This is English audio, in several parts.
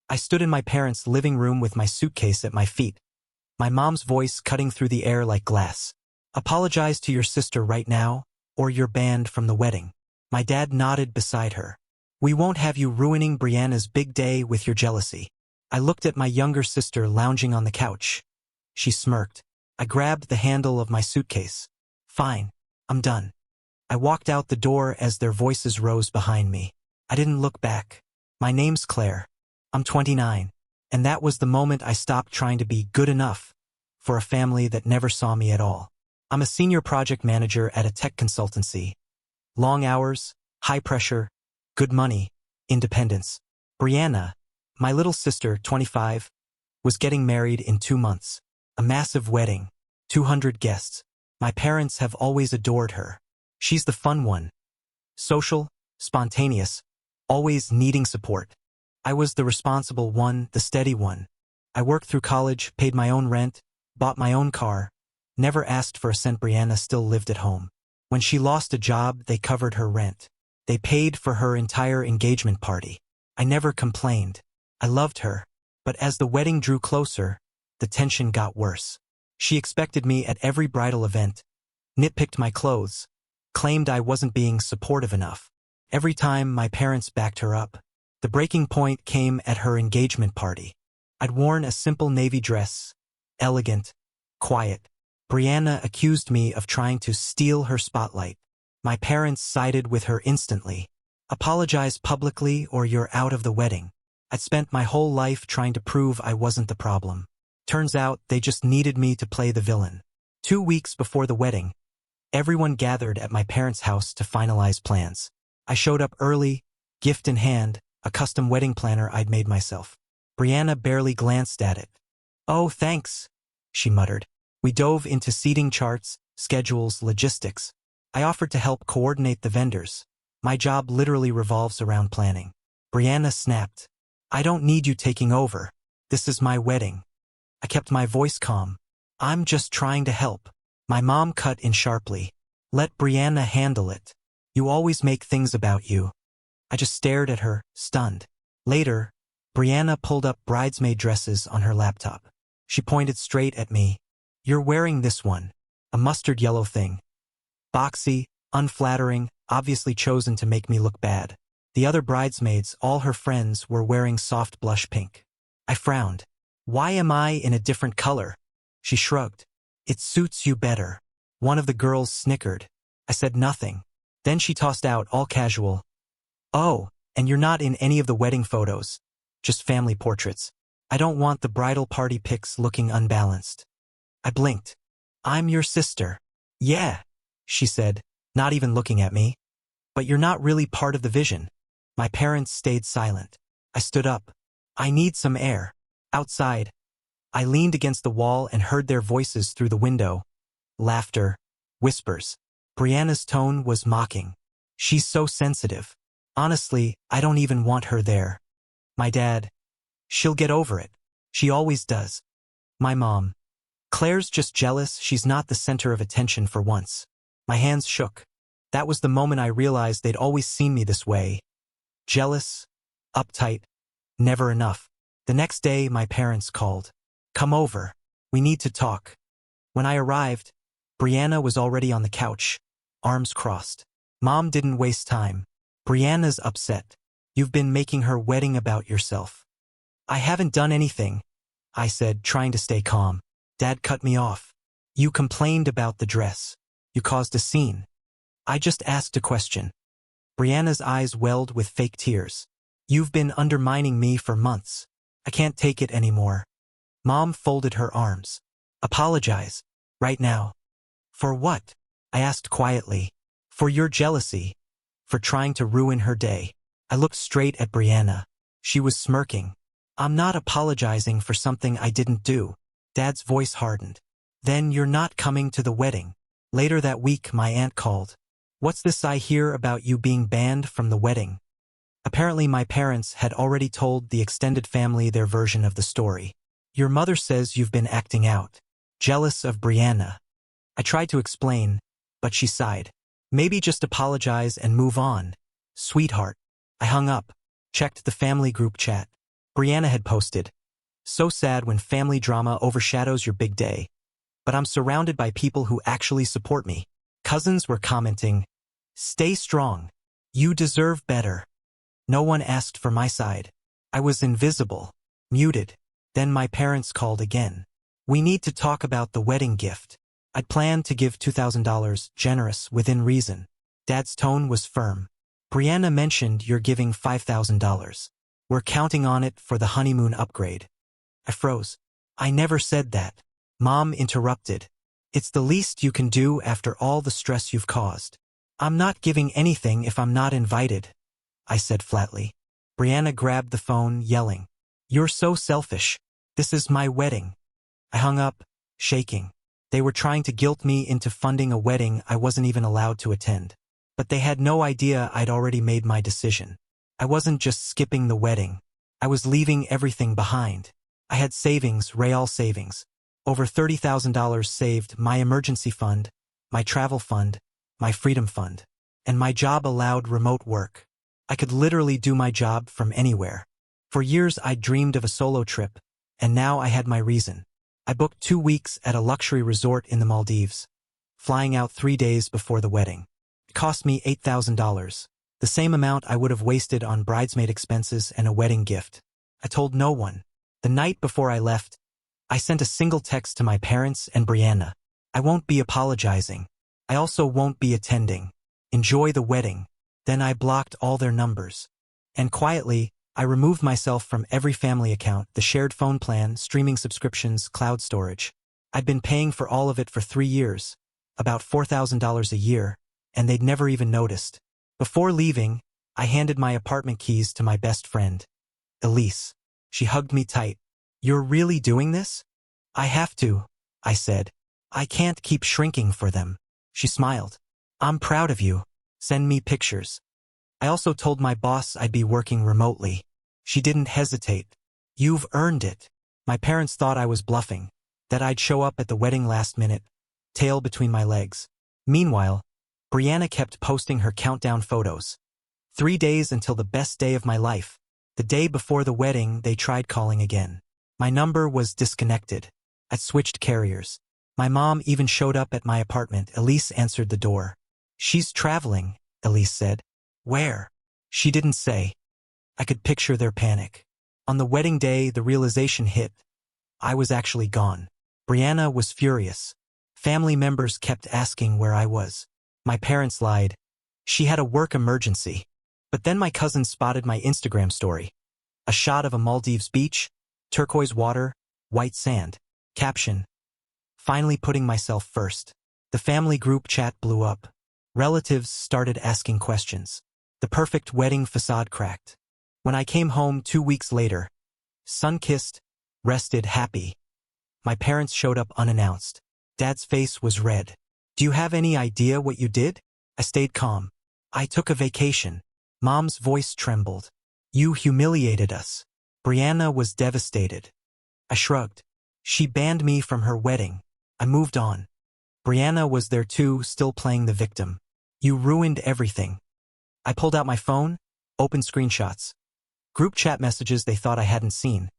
I stood in my parents' living room with my suitcase at my feet, my mom's voice cutting through the air like glass. Apologize to your sister right now, or you're banned from the wedding. My dad nodded beside her. We won't have you ruining Brianna's big day with your jealousy. I looked at my younger sister lounging on the couch. She smirked. I grabbed the handle of my suitcase. Fine, I'm done. I walked out the door as their voices rose behind me. I didn't look back. My name's Claire. I'm 29. And that was the moment I stopped trying to be good enough for a family that never saw me at all. I'm a senior project manager at a tech consultancy. Long hours, high pressure, good money, independence. Brianna, my little sister, 25, was getting married in 2 months. A massive wedding, 200 guests. My parents have always adored her. She's the fun one. Social, spontaneous, always needing support. I was the responsible one, the steady one. I worked through college, paid my own rent, bought my own car, never asked for a cent. Brianna still lived at home. When she lost a job, they covered her rent. They paid for her entire engagement party. I never complained. I loved her. But as the wedding drew closer, the tension got worse. She expected me at every bridal event, nitpicked my clothes, claimed I wasn't being supportive enough. Every time my parents backed her up. The breaking point came at her engagement party. I'd worn a simple navy dress, elegant, quiet. Brianna accused me of trying to steal her spotlight. My parents sided with her instantly. Apologize publicly or you're out of the wedding. I'd spent my whole life trying to prove I wasn't the problem. Turns out they just needed me to play the villain. 2 weeks before the wedding, everyone gathered at my parents' house to finalize plans. I showed up early, gift in hand, a custom wedding planner I'd made myself. Brianna barely glanced at it. Oh, thanks, she muttered. We dove into seating charts, schedules, logistics. I offered to help coordinate the vendors. My job literally revolves around planning. Brianna snapped. I don't need you taking over. This is my wedding. I kept my voice calm. I'm just trying to help. My mom cut in sharply. Let Brianna handle it. You always make things about you. I just stared at her, stunned. Later, Brianna pulled up bridesmaid dresses on her laptop. She pointed straight at me. You're wearing this one. A mustard yellow thing. Boxy, unflattering, obviously chosen to make me look bad. The other bridesmaids, all her friends, were wearing soft blush pink. I frowned. Why am I in a different color? She shrugged. It suits you better. One of the girls snickered. I said nothing. Then she tossed out, all casual. Oh, and you're not in any of the wedding photos. Just family portraits. I don't want the bridal party pics looking unbalanced. I blinked. I'm your sister. Yeah, she said, not even looking at me. But you're not really part of the vision. My parents stayed silent. I stood up. I need some air. Outside. I leaned against the wall and heard their voices through the window. Laughter. Whispers. Brianna's tone was mocking. She's so sensitive. Honestly, I don't even want her there. My dad. She'll get over it. She always does. My mom. Claire's just jealous she's not the center of attention for once. My hands shook. That was the moment I realized they'd always seen me this way. Jealous, uptight, never enough. The next day, my parents called. Come over. We need to talk. When I arrived, Brianna was already on the couch, arms crossed. Mom didn't waste time. Brianna's upset. You've been making her wedding about yourself. I haven't done anything, I said, trying to stay calm. Dad cut me off. You complained about the dress. You caused a scene. I just asked a question. Brianna's eyes welled with fake tears. You've been undermining me for months. I can't take it anymore. Mom folded her arms. Apologize. Right now. For what? I asked quietly. For your jealousy. For trying to ruin her day. I looked straight at Brianna. She was smirking. I'm not apologizing for something I didn't do. Dad's voice hardened. Then you're not coming to the wedding. Later that week, my aunt called. What's this I hear about you being banned from the wedding? Apparently my parents had already told the extended family their version of the story. Your mother says you've been acting out. Jealous of Brianna. I tried to explain, but she sighed. Maybe just apologize and move on. Sweetheart. I hung up, checked the family group chat. Brianna had posted, "So sad when family drama overshadows your big day, but I'm surrounded by people who actually support me." Cousins were commenting, "Stay strong. You deserve better." No one asked for my side. I was invisible, muted. Then my parents called again. "We need to talk about the wedding gift." I'd planned to give $2,000, generous, within reason. Dad's tone was firm. "Brianna mentioned you're giving $5,000. We're counting on it for the honeymoon upgrade." I froze. "I never said that." Mom interrupted. "It's the least you can do after all the stress you've caused." "I'm not giving anything if I'm not invited," I said flatly. Brianna grabbed the phone, yelling, "You're so selfish. This is my wedding." I hung up, shaking. They were trying to guilt me into funding a wedding I wasn't even allowed to attend. But they had no idea I'd already made my decision. I wasn't just skipping the wedding. I was leaving everything behind. I had savings, real savings. Over $30,000 saved, my emergency fund, my travel fund, my freedom fund. And my job allowed remote work. I could literally do my job from anywhere. For years I'd dreamed of a solo trip, and now I had my reason. I booked 2 weeks at a luxury resort in the Maldives, flying out 3 days before the wedding. It cost me $8,000, the same amount I would have wasted on bridesmaid expenses and a wedding gift. I told no one. The night before I left, I sent a single text to my parents and Brianna. "I won't be apologizing. I also won't be attending. Enjoy the wedding." Then I blocked all their numbers. And quietly, I removed myself from every family account, the shared phone plan, streaming subscriptions, cloud storage. I'd been paying for all of it for 3 years, about $4,000 a year, and they'd never even noticed. Before leaving, I handed my apartment keys to my best friend, Elise. She hugged me tight. "You're really doing this?" "I have to," I said. "I can't keep shrinking for them." She smiled. "I'm proud of you. Send me pictures." I also told my boss I'd be working remotely. She didn't hesitate. "You've earned it." My parents thought I was bluffing, that I'd show up at the wedding last minute, tail between my legs. Meanwhile, Brianna kept posting her countdown photos. 3 days until the best day of my life. The day before the wedding, they tried calling again. My number was disconnected. I'd switched carriers. My mom even showed up at my apartment. Elise answered the door. "She's traveling," Elise said. "Where?" She didn't say. I could picture their panic. On the wedding day, the realization hit. I was actually gone. Brianna was furious. Family members kept asking where I was. My parents lied. She had a work emergency. But then my cousin spotted my Instagram story. A shot of a Maldives beach, turquoise water, white sand. Caption: "Finally putting myself first." The family group chat blew up. Relatives started asking questions. The perfect wedding facade cracked. When I came home 2 weeks later, sun-kissed, rested, happy, my parents showed up unannounced. Dad's face was red. "Do you have any idea what you did?" I stayed calm. "I took a vacation." Mom's voice trembled. "You humiliated us." Brianna was devastated. I shrugged. "She banned me from her wedding." I moved on. Brianna was there too, still playing the victim. "You ruined everything." I pulled out my phone, opened screenshots. Group chat messages they thought I hadn't seen.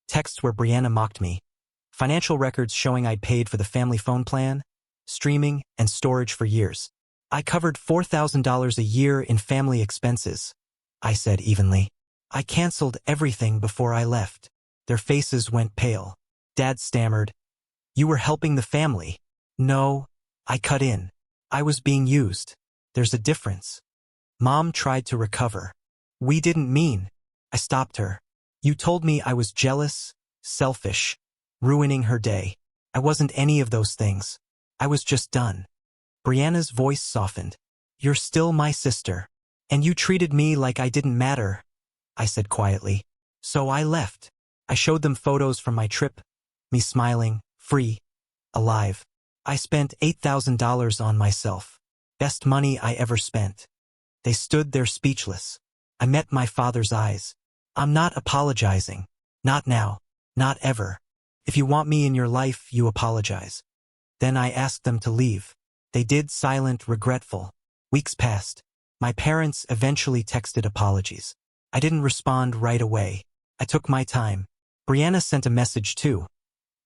Texts where Brianna mocked me. Financial records showing I'd paid for the family phone plan, streaming, and storage for years. "I covered $4,000 a year in family expenses," I said evenly. "I canceled everything before I left." Their faces went pale. Dad stammered, "You were helping the family." "No," I cut in. "I was being used. There's a difference." Mom tried to recover. "We didn't mean." I stopped her. "You told me I was jealous, selfish, ruining her day. I wasn't any of those things. I was just done." Brianna's voice softened. "You're still my sister. And you treated me like I didn't matter," I said quietly. "So I left." I showed them photos from my trip, me smiling, free, alive. I spent $8,000 on myself. Best money I ever spent. They stood there speechless. I met my father's eyes. "I'm not apologizing. Not now. Not ever. If you want me in your life, you apologize." Then I asked them to leave. They did, silent, regretful. Weeks passed. My parents eventually texted apologies. I didn't respond right away. I took my time. Brianna sent a message too.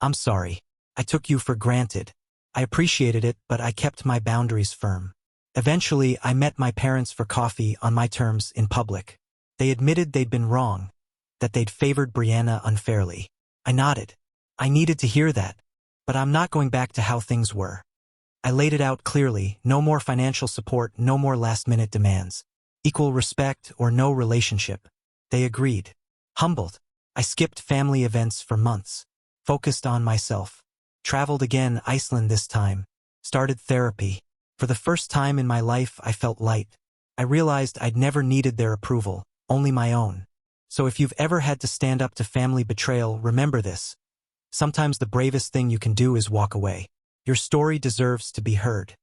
I'm sorry. I took you for granted. I appreciated it, but I kept my boundaries firm. Eventually, I met my parents for coffee on my terms in public. They admitted they'd been wrong, that they'd favored Brianna unfairly. I nodded. I needed to hear that, but I'm not going back to how things were. I laid it out clearly: no more financial support, no more last-minute demands. Equal respect or no relationship. They agreed. Humbled, I skipped family events for months, focused on myself. Traveled again, Iceland this time. Started therapy. For the first time in my life, I felt light. I realized I'd never needed their approval, only my own. So if you've ever had to stand up to family betrayal, remember this. Sometimes the bravest thing you can do is walk away. Your story deserves to be heard.